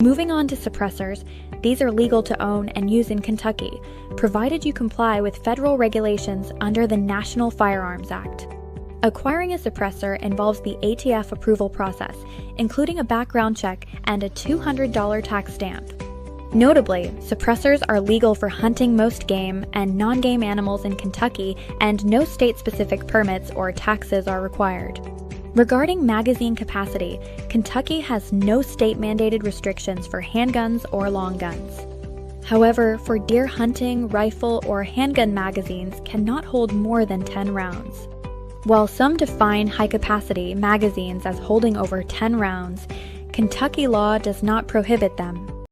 Moving on to suppressors, these are legal to own and use in Kentucky, provided you comply with federal regulations under the National Firearms Act. Acquiring a suppressor involves the ATF approval process, including a background check and a $200 tax stamp. Notably, suppressors are legal for hunting most game and non-game animals in Kentucky, and no state-specific permits or taxes are required. Regarding magazine capacity, Kentucky has no state-mandated restrictions for handguns or long guns. However, for deer hunting, rifle, or handgun magazines cannot hold more than 10 rounds. While some define high-capacity magazines as holding over 10 rounds, Kentucky law does not prohibit them.